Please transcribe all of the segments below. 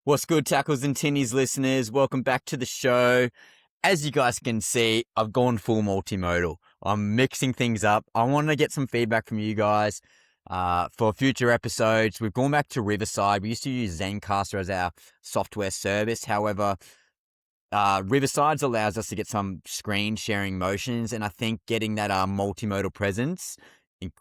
What's good, Tackles and Tinnies listeners? Welcome back to the show. As you guys can see, I've gone full multimodal. I'm mixing things up. I want to get some feedback from you guys for future episodes. We've gone back to Riverside. We used to use Zencaster as our software service. However, Riverside allows us to get some screen sharing motions, and I think getting that multimodal presence, in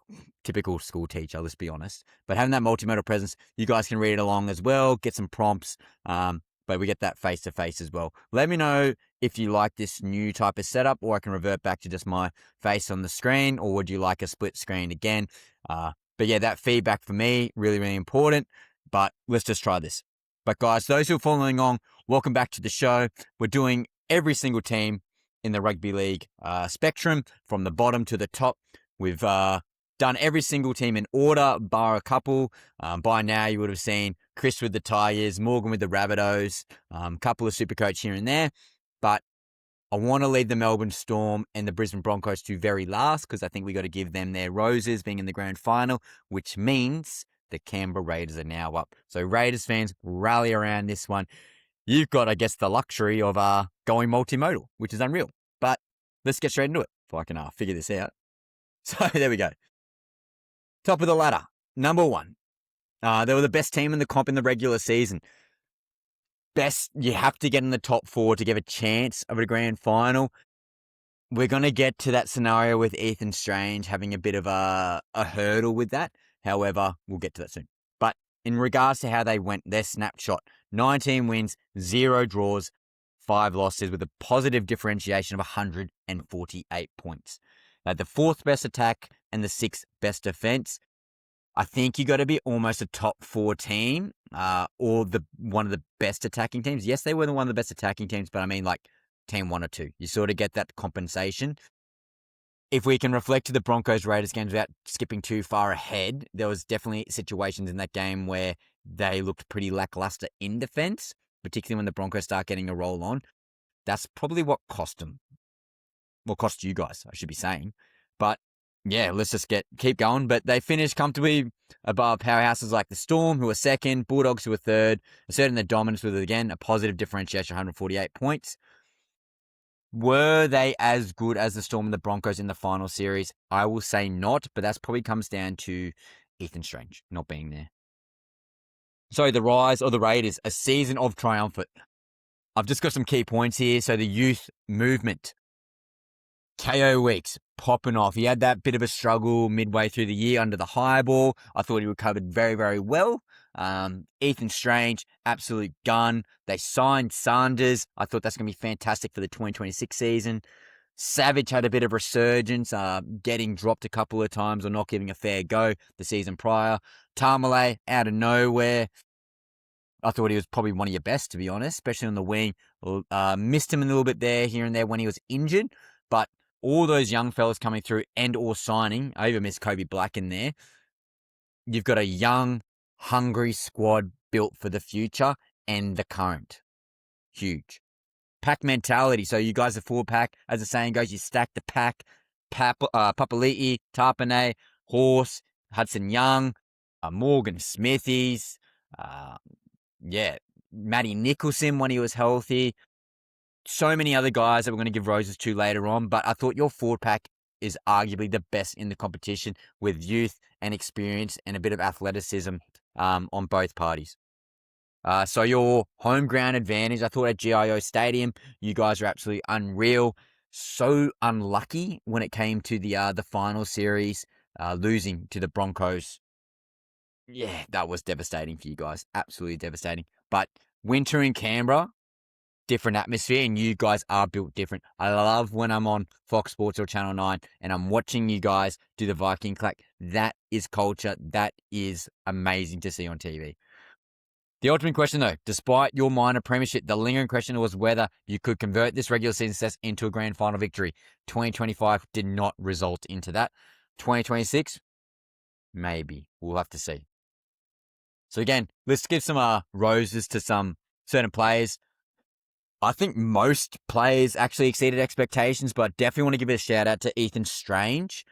typical school teacher, let's be honest, but having that multimodal presence, you guys can read it along as well, get some prompts, but we get that face-to-face as well. Let me know if you like this new type of setup, or I can revert back to just my face on the screen, or would you like a split screen again? But yeah, that feedback for me, really, really important, but let's just try this. But guys, those who are following on, welcome back to the show. We're doing every single team in the rugby league spectrum from the bottom to the top. We've done every single team in order, bar a couple. By now, you would have seen Chris with the Tigers, Morgan with the Rabbitohs, a couple of Supercoach here and there. But I want to leave the Melbourne Storm and the Brisbane Broncos to very last because I think we got to give them their roses being in the grand final, which means the Canberra Raiders are now up. So Raiders fans, rally around this one. You've got, I guess, the luxury of going multimodal, which is unreal. But let's get straight into it if I can figure this out. So there we go. Top of the ladder, number one. They were the best team in the comp in the regular season. Best, you have to get in the top four to give a chance of a grand final. We're going to get to that scenario with Ethan Strange having a bit of a hurdle with that. However, we'll get to that soon. But in regards to how they went, their snapshot, 19 wins, 0 draws, 5 losses with a positive differentiation of 148 points. The 4th best attack and the 6th best defense. I think you got to be almost a top 4 team or one of the best attacking teams. Yes, they were one of the best attacking teams, but I mean like team 1 or 2. You sort of get that compensation. If we can reflect to the Broncos-Raiders games without skipping too far ahead, there was definitely situations in that game where they looked pretty lackluster in defense, particularly when the Broncos start getting a roll on. That's probably what cost them. Well, cost you guys, I should be saying. But yeah, let's just keep going. But they finished comfortably above powerhouses like the Storm, who were second, Bulldogs, who were third, asserting their dominance with, again, a positive differentiation, 148 points. Were they as good as the Storm and the Broncos in the final series? I will say not, but that probably comes down to Ethan Strange not being there. So the rise of the Raiders, a season of triumphant. I've just got some key points here. So the youth movement. KO Weeks popping off. He had that bit of a struggle midway through the year under the high ball. I thought he recovered very, very well. Ethan Strange, absolute gun. They signed Sanders. I thought that's going to be fantastic for the 2026 season. Savage had a bit of resurgence, getting dropped a couple of times or not giving a fair go the season prior. Tamale, out of nowhere. I thought he was probably one of your best, to be honest, especially on the wing. Missed him a little bit there, here and there when he was injured. But all those young fellas coming through and or signing, I even missed Kobe Black in there. You've got a young, hungry squad built for the future and the current. Huge. Pack mentality. So you guys are full pack. As the saying goes, you stack the pack. Papali'i, Tapane, Horse, Hudson Young, Morgan Smithies, Matty Nicholson when he was healthy. So many other guys that we're going to give roses to later on, but I thought your forward pack is arguably the best in the competition with youth and experience and a bit of athleticism on both parties. So your home ground advantage, I thought at GIO Stadium, you guys are absolutely unreal. So unlucky when it came to the final series, losing to the Broncos. Yeah, that was devastating for you guys. Absolutely devastating. But winter in Canberra, different atmosphere, and you guys are built different. I love when I'm on Fox Sports or Channel 9 and I'm watching you guys do the Viking clack. That is culture. That is amazing to see on TV. The ultimate question, though, despite your minor premiership, the lingering question was whether you could convert this regular season success into a grand final victory. 2025 did not result into that. 2026, maybe. We'll have to see. So again, let's give some roses to some certain players. I think most players actually exceeded expectations, but definitely want to give a shout out to Ethan Strange.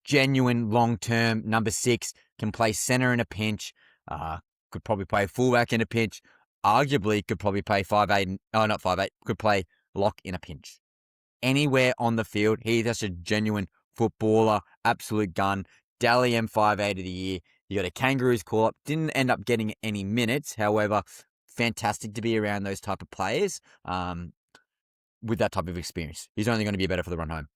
Genuine long-term number 6, can play center in a pinch, could probably play fullback in a pinch. arguably could probably play 5'8". Oh, not 5'8". Could play lock in a pinch. Anywhere on the field, he's just a genuine footballer, absolute gun. Dally M58 of the year. You got a Kangaroos call up. Didn't end up getting any minutes. However, fantastic to be around those type of players with that type of experience. He's only going to be better for the run home.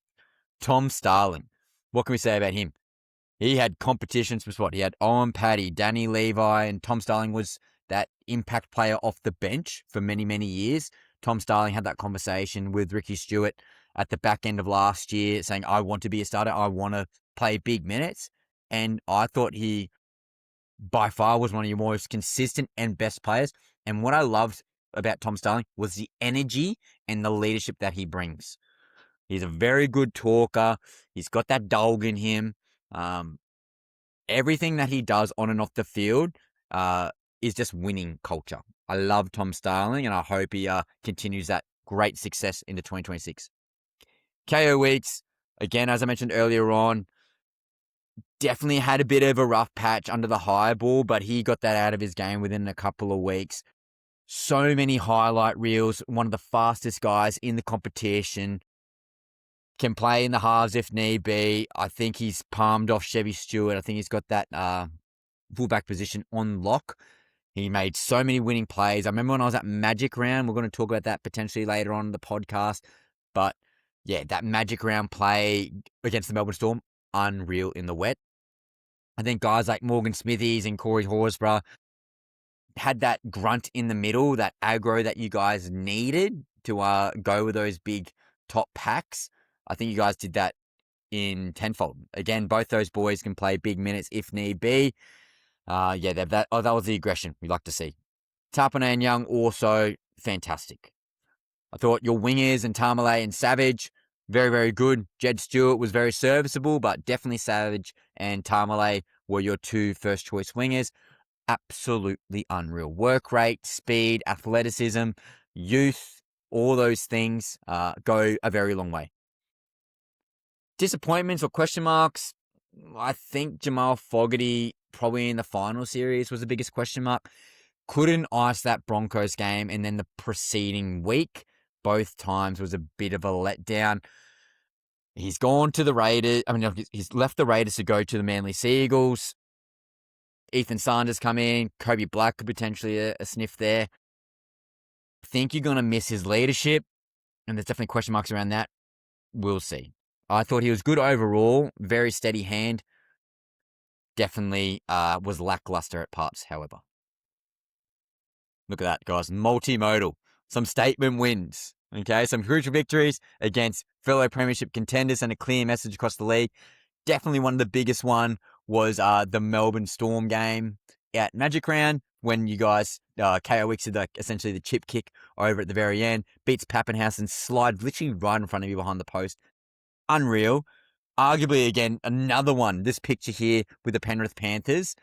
Tom Starling. What can we say about him? He had competitions with what? He had Owen Paddy, Danny Levi, and Tom Starling was that impact player off the bench for many, many years. Tom Starling had that conversation with Ricky Stewart at the back end of last year saying, I want to be a starter. I want to play big minutes. And I thought he, by far, was one of your most consistent and best players. And what I loved about Tom Starling was the energy and the leadership that he brings. He's a very good talker. He's got that dog in him. Everything that he does on and off the field is just winning culture. I love Tom Starling, and I hope he continues that great success into 2026. KO Weeks, again, as I mentioned earlier on, definitely had a bit of a rough patch under the high ball, but he got that out of his game within a couple of weeks. So many highlight reels, one of the fastest guys in the competition. Can play in the halves if need be. I think he's palmed off Chevy Stewart. I think he's got that fullback position on lock. He made so many winning plays. I remember when I was at Magic Round, we're going to talk about that potentially later on in the podcast. But yeah, that Magic Round play against the Melbourne Storm, unreal in the wet. I think guys like Morgan Smithies and Corey Horsburgh had that grunt in the middle, that aggro that you guys needed to go with those big top packs. I think you guys did that in tenfold. Again, both those boys can play big minutes if need be. That was the aggression we like to see. Tapine and Young also fantastic. I thought your wingers and Tamale and Savage, very, very good. Jed Stewart was very serviceable, but definitely Savage and Tamale were your two first choice wingers. Absolutely unreal. Work rate, speed, athleticism, youth, all those things go a very long way. Disappointments or question marks? I think Jamal Fogarty probably in the final series was the biggest question mark. Couldn't ice that Broncos game, and then the preceding week, both times was a bit of a letdown. He's gone to the Raiders. He's left the Raiders to go to the Manly Seagulls. Ethan Sanders come in. Kobe Black could potentially a sniff there. I think you're going to miss his leadership, and there's definitely question marks around that. We'll see. I thought he was good overall, very steady hand. Definitely was lackluster at parts, however. Look at that, guys. Multimodal. Some statement wins. Okay, some crucial victories against fellow premiership contenders and a clear message across the league. Definitely one of the biggest one was the Melbourne Storm game at Magic Round when you guys, KO Wicks did essentially the chip kick over at the very end, beats Pappenhouse and slides literally right in front of you behind the post. Unreal. Arguably, again, another one. This picture here with the Penrith Panthers.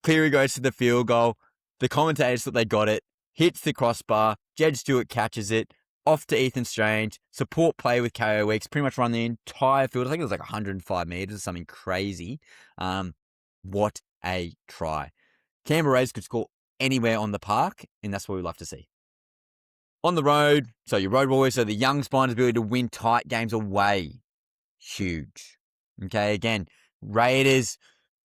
Cleary goes to the field goal. The commentators thought they got it. Hits the crossbar. Jed Stewart catches it. Off to Ethan Strange. Support play with KO Weeks. Pretty much run the entire field. I think it was like 105 metres or something crazy. What a try. Canberra Rays could score anywhere on the park, and that's what we love to see. On the road, so your road boys, so the young spines' ability to win tight games away. Huge. Okay, again, Raiders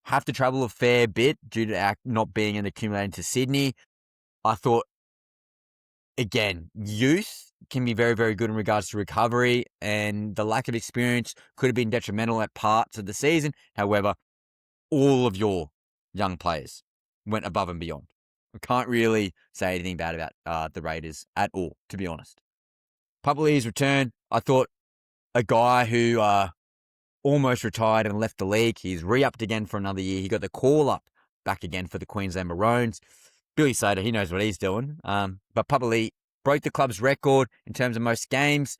have to travel a fair bit due to not being an accumulator to Sydney. I thought, again, youth can be very, very good in regards to recovery, and the lack of experience could have been detrimental at parts of the season. However, all of your young players went above and beyond. I can't really say anything bad about the Raiders at all, to be honest. Papali'i's return, I thought a guy who almost retired and left the league, he's re-upped again for another year. He got the call-up back again for the Queensland Maroons. Billy Slater, he knows what he's doing. But Papali'i broke the club's record in terms of most games.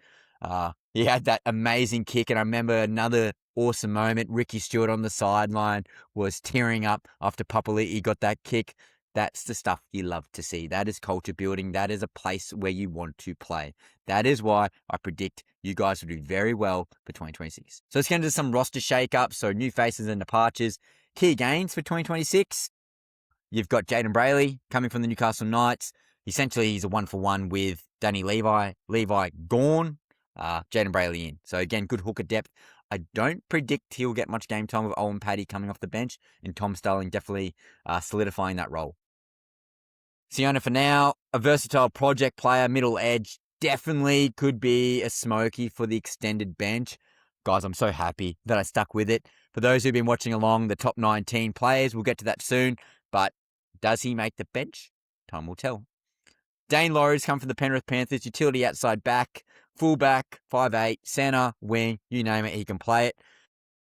He had that amazing kick, and I remember another awesome moment. Ricky Stewart on the sideline was tearing up after Papali'i got that kick. That's the stuff you love to see. That is culture building. That is a place where you want to play. That is why I predict you guys will do very well for 2026. So let's get into some roster shake-ups, so new faces and departures. Key gains for 2026. You've got Jaden Brayley coming from the Newcastle Knights. Essentially, he's a 1-for-1 with Danny Levi. Levi gone, Jaden Brayley in. So again, good hooker depth. I don't predict he'll get much game time with Owen Paddy coming off the bench, and Tom Starling definitely solidifying that role. Siona for now, a versatile project player, middle edge, definitely could be a smoky for the extended bench. Guys, I'm so happy that I stuck with it. For those who've been watching along, the top 19 players, we'll get to that soon, but does he make the bench? Time will tell. Dane Laurie's come from the Penrith Panthers, utility outside back, fullback, 5'8", centre, wing, you name it, he can play it.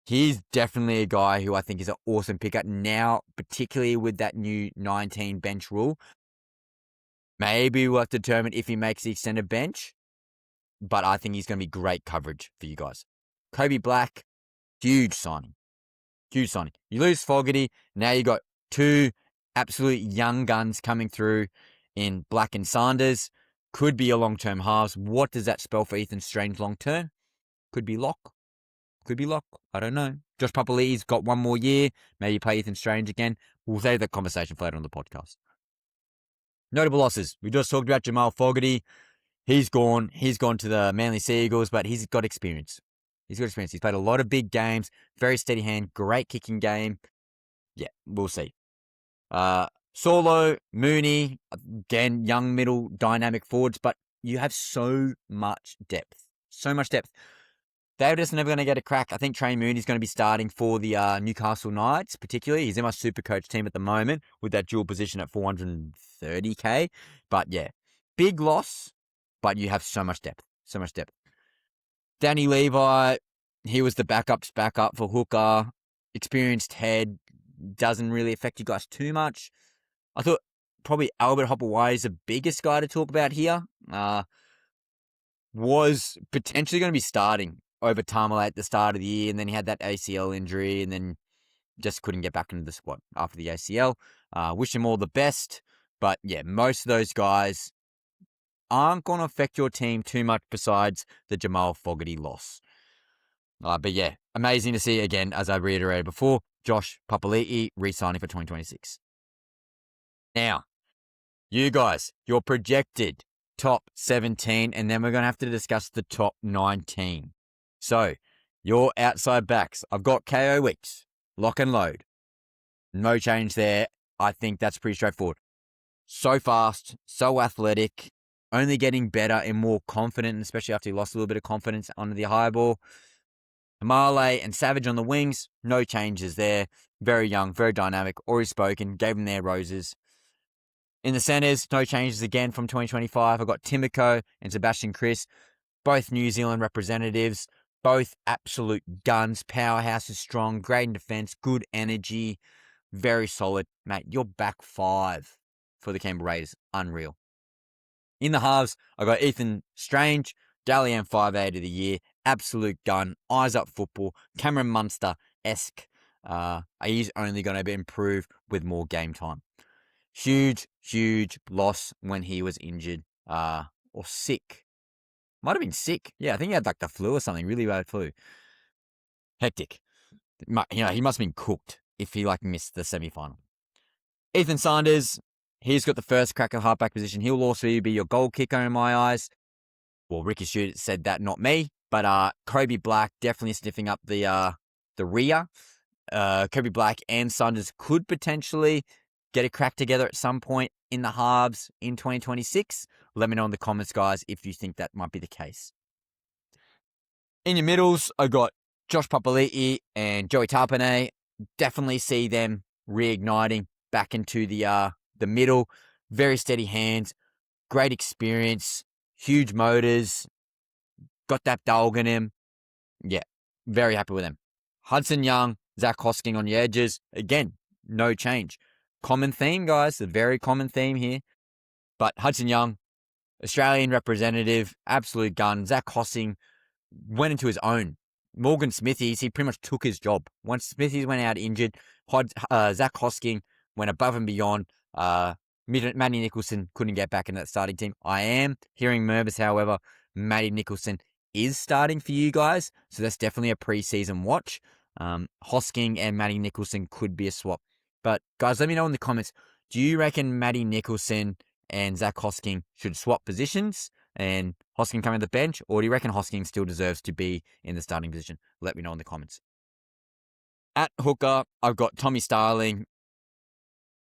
He's definitely a guy who I think is an awesome pickup now, particularly with that new 19 bench rule. Maybe we'll have to determine if he makes the extended bench, but I think he's going to be great coverage for you guys. Kobe Black, huge signing. Huge signing. You lose Fogarty, now you got two absolute young guns coming through in Black and Sanders. Could be a long-term halves. What does that spell for Ethan Strange long-term? Could be lock. Could be lock. I don't know. Josh Papali'i's got one more year. Maybe play Ethan Strange again. We'll save that conversation for later on the podcast. Notable losses. We just talked about Jamal Fogarty. He's gone. He's gone to the Manly Sea Eagles, but he's got experience. He's got experience. He's played a lot of big games. Very steady hand. Great kicking game. Yeah, we'll see. Solo, Mooney, again, young middle, dynamic forwards, but you have so much depth. So much depth. They're just never going to get a crack. I think Trey Mooney's going to be starting for the Newcastle Knights, particularly. He's in my super coach team at the moment with that dual position at 430k. But yeah, big loss, but you have so much depth. So much depth. Danny Levi, he was the backup's backup for hooker. Experienced head, doesn't really affect you guys too much. I thought probably Albert Hopeway is the biggest guy to talk about here. Was potentially going to be starting over Tamale at the start of the year, and then he had that ACL injury, and then just couldn't get back into the squad after the ACL. Wish him all the best, but yeah, most of those guys aren't going to affect your team too much besides the Jamal Fogarty loss. But yeah, amazing to see again, as I reiterated before, Josh Papali'i re-signing for 2026. Now, you guys, your projected top 17, and then we're going to have to discuss the top 19. So, your outside backs. I've got KO Weeks, lock and load. No change there. I think that's pretty straightforward. So fast, so athletic, only getting better and more confident, especially after he lost a little bit of confidence under the high ball. Tamale and Savage on the wings, no changes there. Very young, very dynamic, already spoken, gave them their roses. In the centres, no changes again from 2025. I've got Timoko and Sebastian Chris, both New Zealand representatives, both absolute guns, powerhouses, strong, great in defence, good energy, very solid. Mate, your back five for the Canberra Raiders, unreal. In the halves, I got Ethan Strange, Dally M 5'8" of the year, absolute gun, eyes up football, Cameron Munster-esque. He's only going to improve with more game time. Huge, huge loss when he was injured or sick. Might have been sick. Yeah, I think he had like the flu or something, really bad flu. Hectic. You know, he must have been cooked if he like missed the semi-final. Ethan Sanders, he's got the first crack at halfback position. He'll also be your goal kicker in my eyes. Well, Ricky Stewart said that, not me. But Kobe Black definitely sniffing up the rear. Kobe Black and Sanders could potentially get a crack together at some point in the halves in 2026. Let me know in the comments, guys, if you think that might be the case. In your middles, I got Josh Papali'i and Joey Tapine. Definitely see them reigniting back into the middle. Very steady hands, great experience, huge motors, got that dog in him. Yeah, very happy with them. Hudson Young, Zach Hosking on the edges. Again, no change. Common theme, guys. A very common theme here. But Hudson Young, Australian representative, absolute gun. Zach Hosking went into his own. Morgan Smithies, he pretty much took his job. Once Smithies went out injured, Zach Hosking went above and beyond. Matty Nicholson couldn't get back into that starting team. I am hearing murmurs, however, Matty Nicholson is starting for you guys. So that's definitely a pre-season watch. Hosking and Matty Nicholson could be a swap. But guys, let me know in the comments, Do you reckon Matty Nicholson and Zach Hosking should swap positions and Hosking come in the bench, or do you reckon Hosking still deserves to be in the starting position? Let me know in the comments. At hooker, I've got Tommy Starling.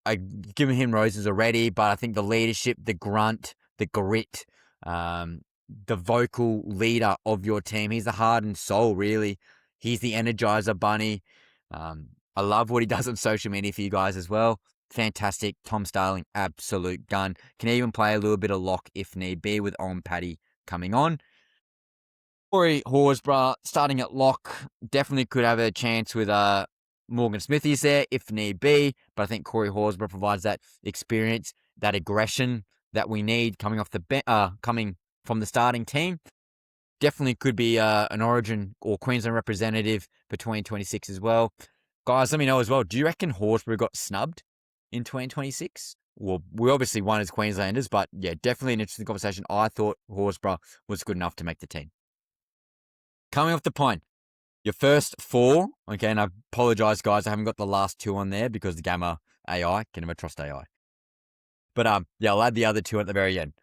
I've given him roses already, but I think the leadership, the grunt, the grit, the vocal leader of your team, he's the heart and soul, really. He's the energizer bunny. I love what he does on social media for you guys as well. Fantastic. Tom Starling, absolute gun. Can even play a little bit of lock if need be with Owen Paddy coming on. Corey Horsburgh starting at lock definitely could have a chance with Morgan Smithies there if need be, but I think Corey Horsburgh provides that experience, that aggression that we need coming from the starting team. Definitely could be an Origin or Queensland representative for 2026 as well. Guys, let me know as well. Do you reckon Horsburgh got snubbed in 2026? Well, we obviously won as Queenslanders, but yeah, definitely an interesting conversation. I thought Horsburgh was good enough to make the team. Coming off the point, your first four, okay, and I apologise, guys, I haven't got the last two on there because the Gamma AI, can never trust AI. But yeah, I'll add the other two at the very end.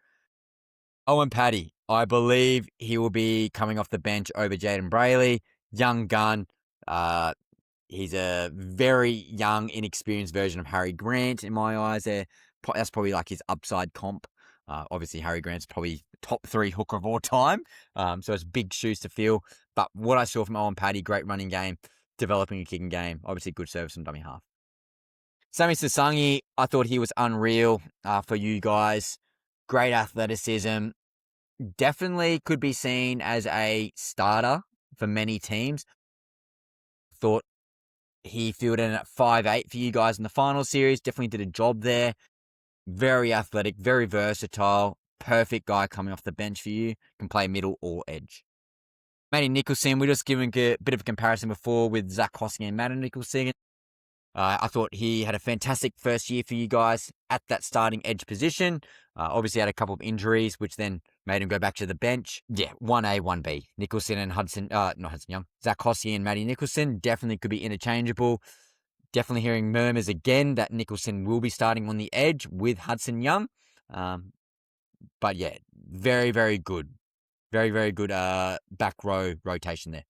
Owen Paddy, I believe he will be coming off the bench over Jaden Brayley. Young gun. He's a very young, inexperienced version of Harry Grant in my eyes there. That's probably like his upside comp. Obviously, Harry Grant's probably top 3 hooker of all time. So it's big shoes to fill. But what I saw from Owen Paddy, great running game, developing a kicking game. Obviously, good service from dummy half. Sammy Sasangi, I thought he was unreal for you guys. Great athleticism. Definitely could be seen as a starter for many teams. Thought he fielded in at 5'8" for you guys in the final series. Definitely did a job there. Very athletic, very versatile. Perfect guy coming off the bench for you. Can play middle or edge. Matty Nicholson, we're just giving a bit of a comparison before with Zach Hosking and Matty Nicholson. I thought he had a fantastic first year for you guys at that starting edge position. Obviously had a couple of injuries, which then made him go back to the bench. Yeah, 1A, 1B. Nicholson and Zach Hosking and Matty Nicholson definitely could be interchangeable. Definitely hearing murmurs again that Nicholson will be starting on the edge with Hudson Young. But yeah, very, very good. Very, very good back row rotation there.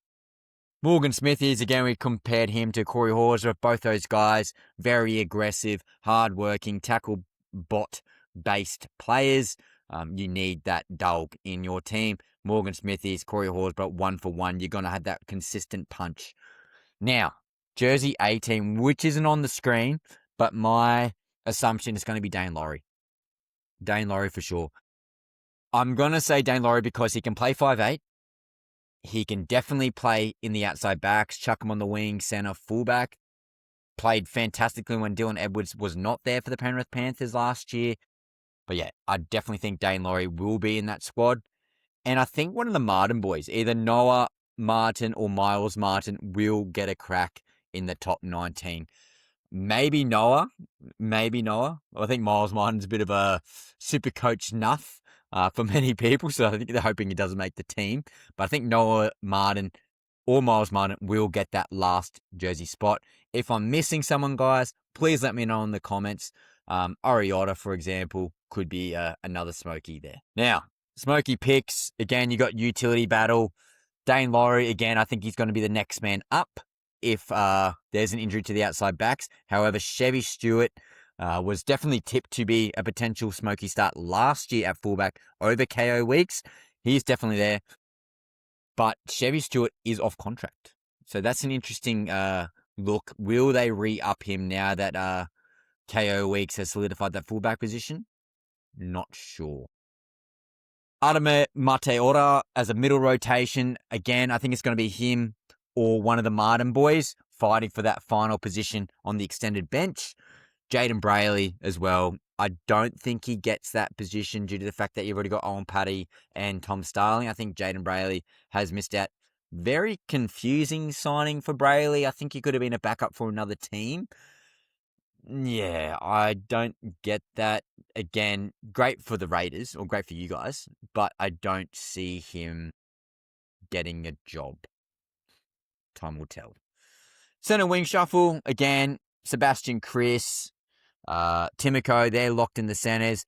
Morgan Smithies, again, we compared him to Corey Horsburgh. Both those guys, very aggressive, hard-working, tackle bot-based players. You need that dog in your team. Morgan Smithies, Corey Horsburgh, 1 for 1. You're going to have that consistent punch. Now, Jersey 18, which isn't on the screen, but my assumption is going to be Dane Laurie. Dane Laurie for sure. I'm going to say Dane Laurie because he can play 5'8". He can definitely play in the outside backs, chuck him on the wing, center, fullback. Played fantastically when Dylan Edwards was not there for the Penrith Panthers last year. But yeah, I definitely think Dane Laurie will be in that squad. And I think one of the Martin boys, either Noah Martin or Myles Martin, will get a crack in the top 19. Maybe Noah. I think Myles Martin's a bit of a super coach nuff for many people, so I think they're hoping he doesn't make the team. But I think Noah Martin or Myles Martin will get that last jersey spot. If I'm missing someone, guys, please let me know in the comments. Oriota, for example, could be another Smoky there. Now, Smoky picks, again, you got utility battle. Dane Laurie, again, I think he's going to be the next man up if there's an injury to the outside backs. However, Chevy Stewart was definitely tipped to be a potential Smoky start last year at fullback over KO Weeks. He's definitely there. But Chevy Stewart is off contract. So that's an interesting look. Will they re-up him now that KO Weeks has solidified that fullback position? Not sure. Adama Mateora as a middle rotation. Again, I think it's going to be him or one of the Martin boys fighting for that final position on the extended bench. Jaden Brayley as well. I don't think he gets that position due to the fact that you've already got Owen Paddy and Tom Starling. I think Jaden Brayley has missed out. Very confusing signing for Brayley. I think he could have been a backup for another team. Yeah, I don't get that. Again, great for the Raiders, or great for you guys, but I don't see him getting a job. Time will tell. Center wing shuffle, again, Sebastian Chris. Timoko, they're locked in the centres.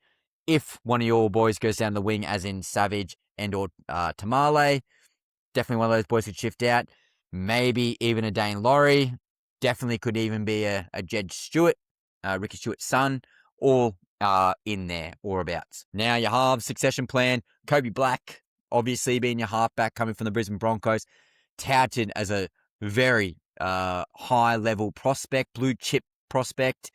If one of your boys goes down the wing, as in Savage and or Tamale, definitely one of those boys could shift out. Maybe even a Dane Laurie. Definitely could even be a Jed Stewart, Ricky Stewart's son, all in there or abouts. Now your halves succession plan. Kobe Black, obviously being your halfback coming from the Brisbane Broncos, touted as a very high level prospect, blue chip prospect.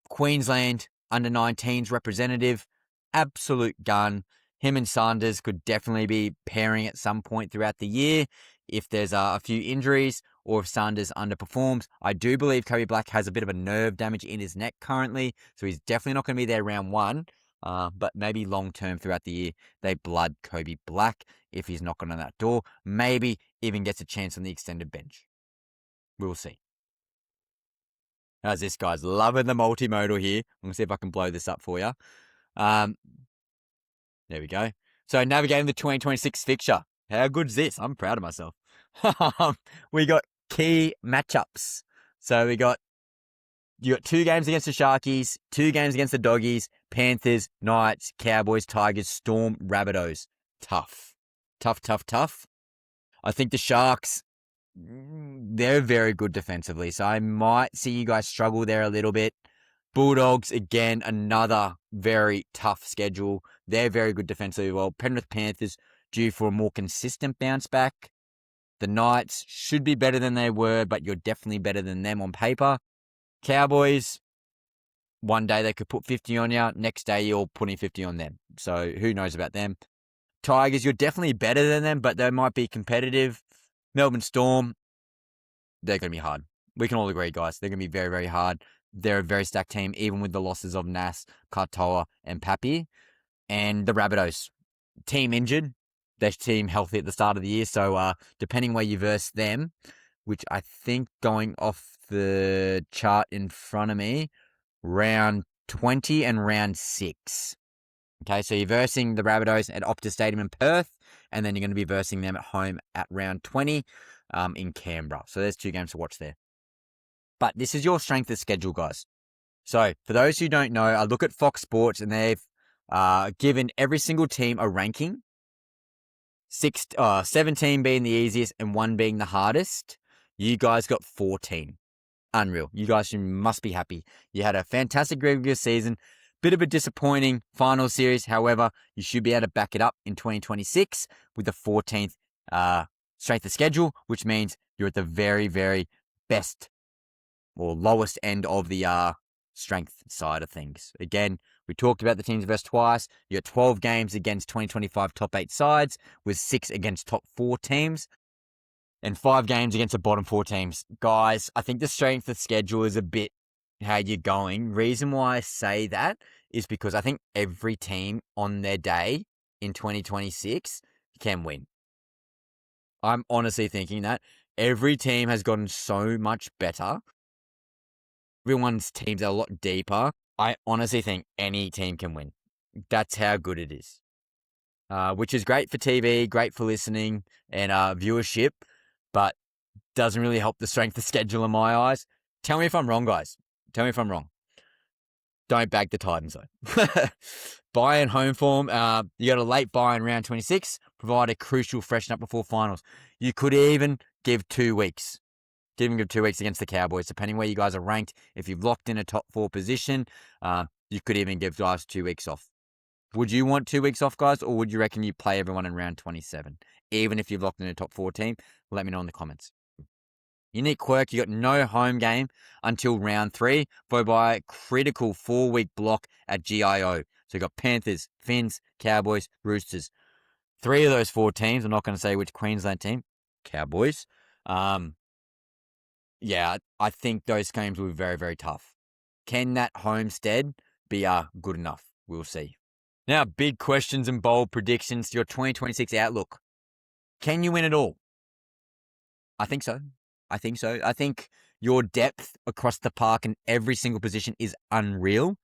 Queensland under 19s representative, absolute gun. Him and Sanders could definitely be pairing at some point throughout the year if there's a few injuries or if Sanders underperforms. I do believe Kobe Black has a bit of a nerve damage in his neck currently, so he's definitely not going to be there round one, but maybe long-term throughout the year, they blood Kobe Black if he's knocking on that door. Maybe even gets a chance on the extended bench. We'll see. How's this, guys? Loving the multimodal here. I'm going to see if I can blow this up for you. There we go. So navigating the 2026 fixture. How good is this? I'm proud of myself. We got key matchups. So you got 2 games against the Sharkies, 2 games against the Doggies, Panthers, Knights, Cowboys, Tigers, Storm, Rabbitohs. Tough. I think the Sharks, they're very good defensively, so I might see you guys struggle there a little bit. Bulldogs, again, another very tough schedule. They're very good defensively as well. Penrith Panthers due for a more consistent bounce back. The Knights should be better than they were, but you're definitely better than them on paper. Cowboys, one day they could put 50 on you, next day you're putting 50 on them. So who knows about them. Tigers, you're definitely better than them, but they might be competitive. Melbourne Storm, they're going to be hard. We can all agree, guys. They're going to be very, very hard. They're a very stacked team, even with the losses of Nas, Katoa, and Papi. And the Rabbitohs, team injured. Their team healthy at the start of the year. So depending where you verse them, which I think going off the chart in front of me, round 20 and round 6. Okay, so you're versing the Rabbitohs at Optus Stadium in Perth, and then you're going to be versing them at home at round 20 in Canberra. So there's 2 games to watch there. But this is your strength of schedule, guys. So for those who don't know, I look at Fox Sports, and they've given every single team a ranking. 17 being the easiest and 1 being the hardest. You guys got 14. Unreal. You guys must be happy. You had a fantastic regular season. Bit of a disappointing final series. However, you should be able to back it up in 2026 with the 14th strength of schedule, which means you're at the very, very best or lowest end of the strength side of things. Again, we talked about the teams versus twice. You got 12 games against 2025 top 8 sides with 6 against top 4 teams and 5 games against the bottom 4 teams. Guys, I think the strength of schedule is a bit how you're going. Reason why I say that is because I think every team on their day in 2026 can win. I'm honestly thinking that every team has gotten so much better. Everyone's teams are a lot deeper. I honestly think any team can win. That's how good it is. Which is great for TV, great for listening and viewership, but doesn't really help the strength of schedule in my eyes. Tell me if I'm wrong, guys. Tell me if I'm wrong. Don't bag the Titans, though. Buy in home form. You got a late buy in round 26. Provide a crucial freshen up before finals. You could even give 2 weeks. Give 2 weeks against the Cowboys, depending where you guys are ranked. If you've locked in a top 4 position, you could even give guys 2 weeks off. Would you want 2 weeks off, guys, or would you reckon you play everyone in round 27? Even if you've locked in a top 4 team, let me know in the comments. Unique quirk, you got no home game until round 3, followed by a critical 4-week block at GIO. So you got Panthers, Finns, Cowboys, Roosters. 3 of those 4 teams, I'm not going to say which Queensland team, Cowboys. Yeah, I think those games will be very, very tough. Can that homestead be good enough? We'll see. Now, big questions and bold predictions to your 2026 outlook. Can you win it all? I think so. I think your depth across the park in every single position is unreal.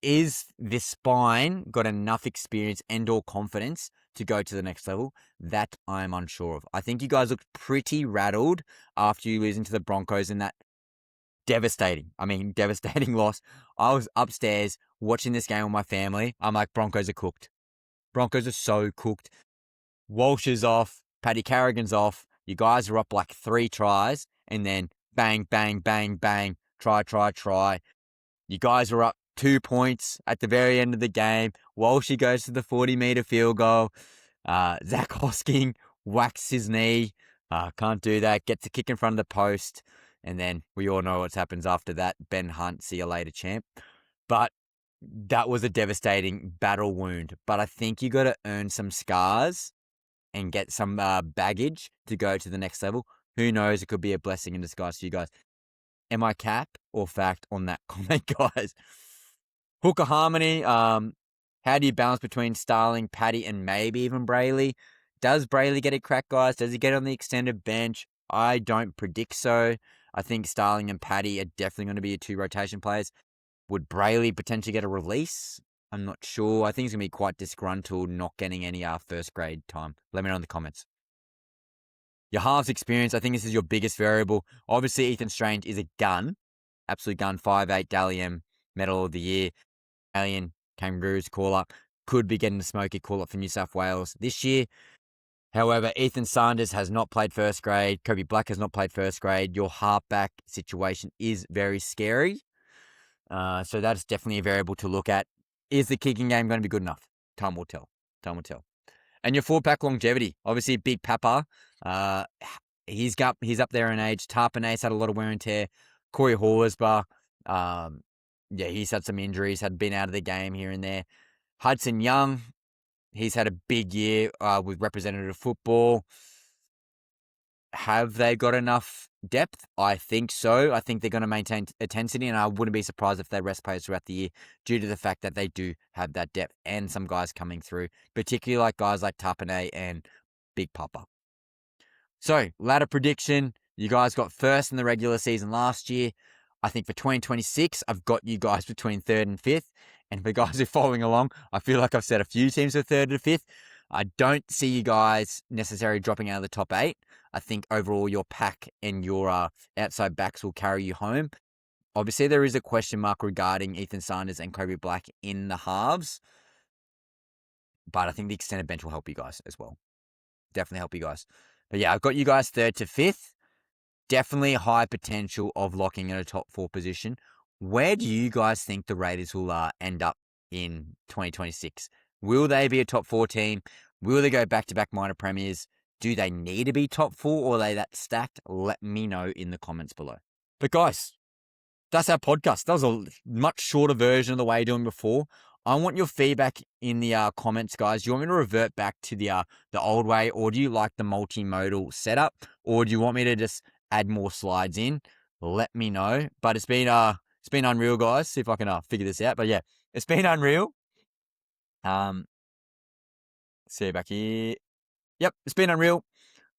Is this spine got enough experience and or confidence to go to the next level? That I'm unsure of. I think you guys looked pretty rattled after you losing to the Broncos in that devastating. I mean, devastating loss. I was upstairs watching this game with my family. I'm like, Broncos are cooked. Broncos are so cooked. Walsh is off. Paddy Carrigan's off. You guys are up like 3 tries. And then bang, bang, bang, bang. Try. You guys were up 2 points at the very end of the game. Walshy goes to the 40-meter field goal. Zach Hosking whacks his knee. Can't do that. Gets a kick in front of the post. And then we all know what happens after that. Ben Hunt, see you later, champ. But that was a devastating battle wound. But I think you got to earn some scars and get some baggage to go to the next level. Who knows? It could be a blessing in disguise for you guys. Am I cap or fact on that comment, guys? Hooker Harmony. How do you balance between Starling, Paddy, and maybe even Brayley? Does Brayley get a crack, guys? Does he get on the extended bench? I don't predict so. I think Starling and Paddy are definitely going to be 2 rotation players. Would Brayley potentially get a release? I'm not sure. I think he's going to be quite disgruntled not getting any first grade time. Let me know in the comments. Your halves experience, I think this is your biggest variable. Obviously, Ethan Strange is a gun. Absolute gun. 5'8", Dally M, Medal of the Year. Alien, Kangaroos call-up. Could be getting the Smoky call-up for New South Wales this year. However, Ethan Sanders has not played first grade. Kobe Black has not played first grade. Your halfback situation is very scary. So that's definitely a variable to look at. Is the kicking game going to be good enough? Time will tell. And your 4-pack longevity. Obviously, Big Papa. He's up there in age. Tarpanay's had a lot of wear and tear. Corey Horsburgh. He's had some injuries. Had been out of the game here and there. Hudson Young. He's had a big year with representative football. Have they got enough depth? I think so. I think they're going to maintain intensity, and I wouldn't be surprised if they rest players throughout the year due to the fact that they do have that depth and some guys coming through, particularly like guys like Tapane and Big Papa. So, ladder prediction. You guys got first in the regular season last year. I think for 2026, I've got you guys between 3rd and 5th. And for guys who are following along, I feel like I've said a few teams for 3rd and 5th. I don't see you guys necessarily dropping out of the top 8. I think overall your pack and your outside backs will carry you home. Obviously, there is a question mark regarding Ethan Sanders and Kobe Black in the halves. But I think the extended bench will help you guys as well. Definitely help you guys. But yeah, I've got you guys 3rd to 5th. Definitely high potential of locking in a top 4 position. Where do you guys think the Raiders will end up in 2026? Will they be a top 4 team? Will they go back-to-back minor premiers? Do they need to be top 4 or are they that stacked? Let me know in the comments below. But guys, that's our podcast. That was a much shorter version of the way you're doing before. I want your feedback in the comments, guys. Do you want me to revert back to the old way, or do you like the multimodal setup, or do you want me to just add more slides in? Let me know. But it's been unreal, guys. See if I can figure this out. But yeah, it's been unreal. See you back here. Yep, it's been unreal.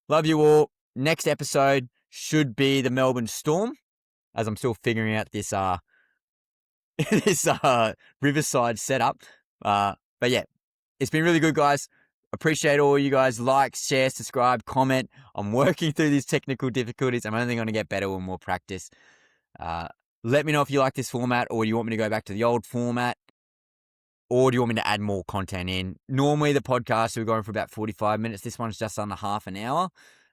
Love you all. Next episode should be the Melbourne Storm, as I'm still figuring out this this Riverside setup. But yeah, it's been really good, guys. Appreciate all you guys. Like, share, subscribe, comment. I'm working through these technical difficulties. I'm only going to get better with more practice. Let me know if you like this format, or you want me to go back to the old format, or do you want me to add more content in? Normally, the podcast, we're going for about 45 minutes. This one's just under half an hour.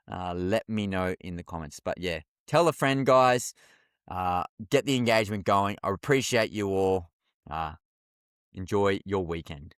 Let me know in the comments. But yeah, tell a friend, guys. Get the engagement going. I appreciate you all. Enjoy your weekend.